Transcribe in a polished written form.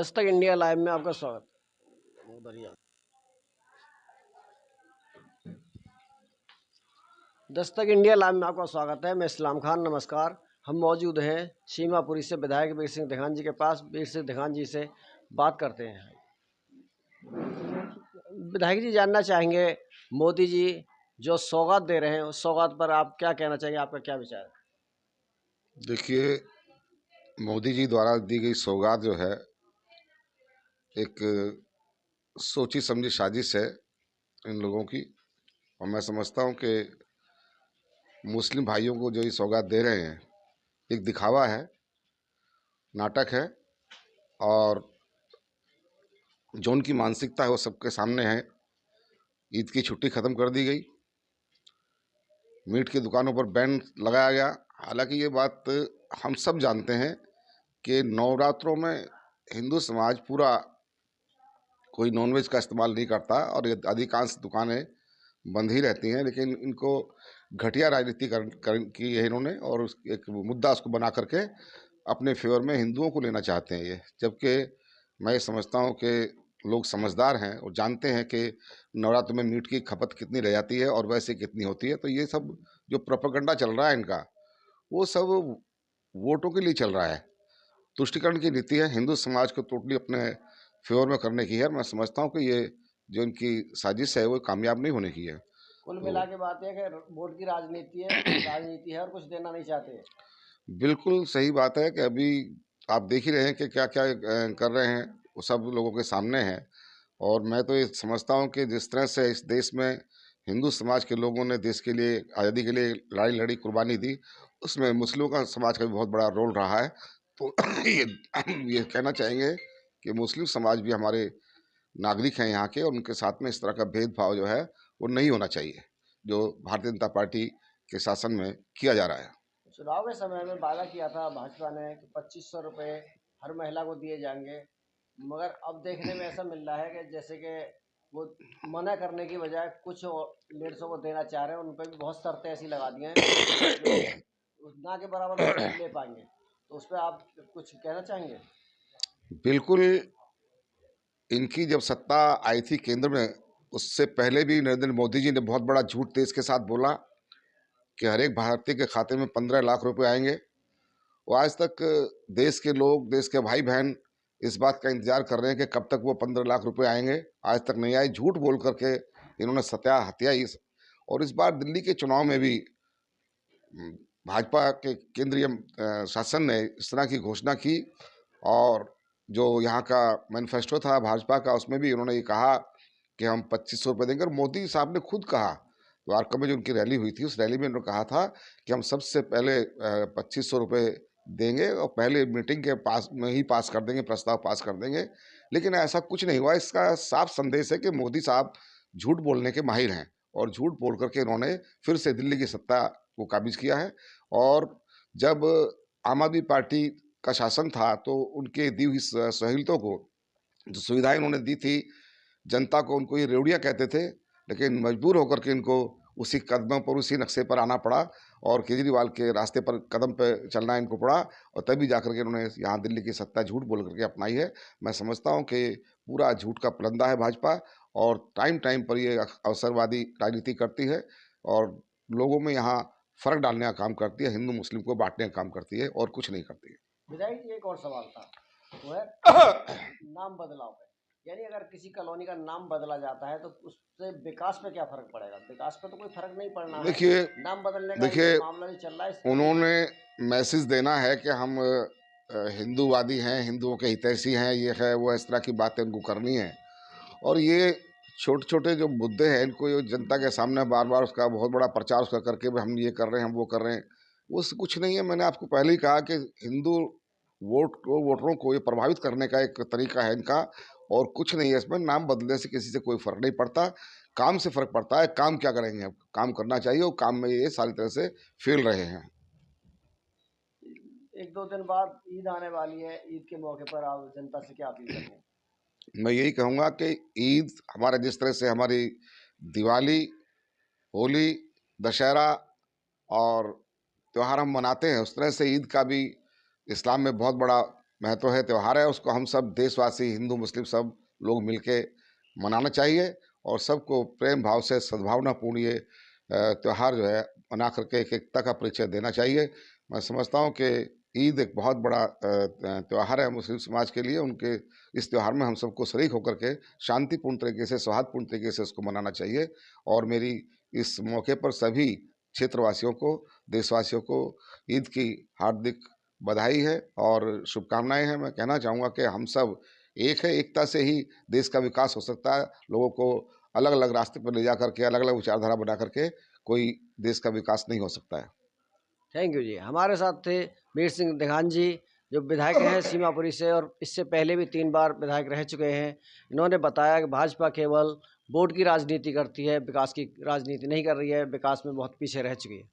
Dastak India live में आपका स्वागत। बढ़िया। दस्तक इंडिया लाइव में आपका स्वागत है। मैं इस्लाम खान, नमस्कार। हम मौजूद हैं सीमापुरी से विधायक वीर सिंह दिखान जी के पास। वीर सिंह दिखान जी से बात करते हैं। विधायक जी, जानना चाहेंगे मोदी जी जो सौगात दे रहे हैं उस सौगात पर आप क्या कहना चाहिए, आपका क्या विचार है? देखिए, मोदी जी द्वारा दी गई सौगात जो है एक सोची समझी साजिश है इन लोगों की। और मैं समझता हूं कि मुस्लिम भाइयों को जो ये सौगात दे रहे हैं एक दिखावा है, नाटक है। और जो उनकी मानसिकता है वो सबके सामने है। ईद की छुट्टी ख़त्म कर दी गई, मीट की दुकानों पर बैन लगाया गया। हालांकि ये बात हम सब जानते हैं कि नवरात्रों में हिंदू समाज पूरा कोई नॉनवेज का इस्तेमाल नहीं करता और ये अधिकांश दुकानें बंद ही रहती हैं। लेकिन इनको घटिया राजनीति की है इन्होंने, और एक मुद्दा उसको बना करके अपने फेवर में हिंदुओं को लेना चाहते हैं ये। जबकि मैं ये समझता हूँ कि लोग समझदार हैं और जानते हैं कि नवरात्र में मीट की खपत कितनी रह जाती है और वैसे कितनी होती है। तो ये सब जो प्रोपेगेंडा चल रहा है इनका, वो सब वोटों के लिए चल रहा है। तुष्टिकरण की नीति है, हिंदू समाज को टोटली अपने फेवर में करने की है। मैं समझता हूँ कि ये जो इनकी साजिश है वो कामयाब नहीं होने की है। कुल तो मिला के बात है कि वोट की राजनीति है और कुछ देना नहीं चाहते। बिल्कुल सही बात है कि अभी आप देख ही रहे हैं कि क्या क्या कर रहे हैं, वो सब लोगों के सामने है। और मैं तो ये समझता हूँ कि जिस तरह से इस देश में हिंदू समाज के लोगों ने देश के लिए, आज़ादी के लिए लड़ाई लड़ी, कुर्बानी दी, उसमें मुस्लिमों का समाज का भी बहुत बड़ा रोल रहा है। तो ये कहना चाहेंगे कि मुस्लिम समाज भी हमारे नागरिक हैं यहाँ के, और उनके साथ में इस तरह का भेदभाव जो है वो नहीं होना चाहिए जो भारतीय जनता पार्टी के शासन में किया जा रहा है। चुनाव के समय में वादा किया था भाजपा ने कि 2500 रुपये हर महिला को दिए जाएंगे, मगर अब देखने में ऐसा मिल रहा है कि जैसे कि वो मना करने की बजाय कुछ 150 को देना चाह रहे हैं। उन पर भी बहुत शर्तें ऐसी लगा दी हैं जो ना के बराबर वो ले पाएंगे। तो उस पर आप कुछ कहना चाहेंगे? बिल्कुल। इनकी जब सत्ता आई थी केंद्र में, उससे पहले भी नरेंद्र मोदी जी ने बहुत बड़ा झूठ देश के साथ बोला कि हर एक भारतीय के खाते में 15 लाख रुपए आएंगे। वो आज तक देश के लोग, देश के भाई बहन इस बात का इंतजार कर रहे हैं कि कब तक वो 15 लाख रुपए आएंगे। आज तक नहीं आए। झूठ बोल करके इन्होंने सत्या हत्या ही। और इस बार दिल्ली के चुनाव में भी भाजपा के केंद्रीय शासन ने इस तरह की घोषणा की। और जो यहाँ का मैनिफेस्टो था भाजपा का, उसमें भी उन्होंने ये कहा कि हम 2500 रुपये देंगे। और मोदी साहब ने खुद कहा, द्वारका में जो उनकी रैली हुई थी, उस रैली में उन्होंने कहा था कि हम सबसे पहले 2500 रुपये देंगे और पहले मीटिंग के पास में ही पास कर देंगे, प्रस्ताव पास कर देंगे। लेकिन ऐसा कुछ नहीं हुआ। इसका साफ संदेश है कि मोदी साहब झूठ बोलने के माहिर हैं, और झूठ बोल करके इन्होंने फिर से दिल्ली की सत्ता को काबिज किया है। और जब आम आदमी पार्टी का शासन था तो उनके दी हुई सहूलियतों को, जो सुविधाएं उन्होंने दी थी जनता को, उनको ये रेवड़ियाँ कहते थे। लेकिन मजबूर होकर के इनको उसी कदमों पर, उसी नक्शे पर आना पड़ा और केजरीवाल के रास्ते पर कदम पे चलना इनको पड़ा। और तभी जाकर के उन्होंने यहाँ दिल्ली की सत्ता झूठ बोल करके अपनाई है। मैं समझता हूँ कि पूरा झूठ का पुलंदा है भाजपा, और टाइम टाइम पर ये अवसरवादी राजनीति करती है और लोगों में यहाँ फर्क डालने का काम करती है, हिंदू मुस्लिम को बांटने का काम करती है, और कुछ नहीं करती है। विधायक जी, एक और सवाल था, वो है नाम बदलाव पे। यानी अगर किसी कॉलोनी का नाम बदला जाता है तो उससे विकास पे क्या फर्क पड़ेगा? विकास पे तो कोई फर्क नहीं पड़ना है। देखिए नाम बदलने का देखिए ये मामला जो चल रहा है इस पे उन्होंने मैसेज देना है कि हम हिंदूवादी हैं, हिंदुओं के हितैषी हैं, ये है वो, इस तरह की बातें उनको करनी है। और ये छोटे छोटे जो मुद्दे हैं, इनको ये जनता के सामने बार बार उसका बहुत बड़ा प्रचार उसका करके भी हम ये कर रहे हैं, हम वो कर रहे हैं, वो कुछ नहीं है। मैंने आपको पहले ही कहा कि हिंदू वोटरों को ये प्रभावित करने का एक तरीका है इनका, और कुछ नहीं है इसमें। नाम बदलने से किसी से कोई फर्क नहीं पड़ता, काम से फर्क पड़ता है। काम क्या करेंगे? अब काम करना चाहिए, और काम में ये सारी तरह से फेल रहे हैं। एक दो दिन बाद ईद आने वाली है। ईद के मौके पर आप जनता से क्या अपील करेंगे? मैं यही कहूँगा कि ईद हमारे, जिस तरह से हमारी दिवाली, होली, दशहरा और त्यौहार हम मनाते हैं, उस तरह से ईद का भी इस्लाम में बहुत बड़ा महत्व है, त्यौहार है, उसको हम सब देशवासी, हिंदू मुस्लिम सब लोग मिलके मनाना चाहिए और सबको प्रेम भाव से सद्भावनापूर्ण ये त्यौहार जो है मना करके एक एकता का परिचय देना चाहिए। मैं समझता हूँ कि ईद एक बहुत बड़ा त्यौहार है मुस्लिम समाज के लिए। उनके इस त्यौहार में हम सबको शरीक होकर के शांतिपूर्ण तरीके से, सौहार्दपूर्ण तरीके से उसको मनाना चाहिए। और मेरी इस मौके पर सभी क्षेत्रवासियों को, देशवासियों को ईद की हार्दिक बधाई है और शुभकामनाएं हैं। मैं कहना चाहूँगा कि हम सब एक है, एकता से ही देश का विकास हो सकता है। लोगों को अलग अलग रास्ते पर ले जा करके, अलग अलग विचारधारा बना करके कोई देश का विकास नहीं हो सकता है। थैंक यू जी। हमारे साथ थे वीर सिंह दिघान जी, जो विधायक हैं सीमापुरी से और इससे पहले भी 3 बार विधायक रह चुके हैं। इन्होंने बताया कि भाजपा केवल वोट की राजनीति करती है, विकास की राजनीति नहीं कर रही है, विकास में बहुत पीछे रह चुकी है।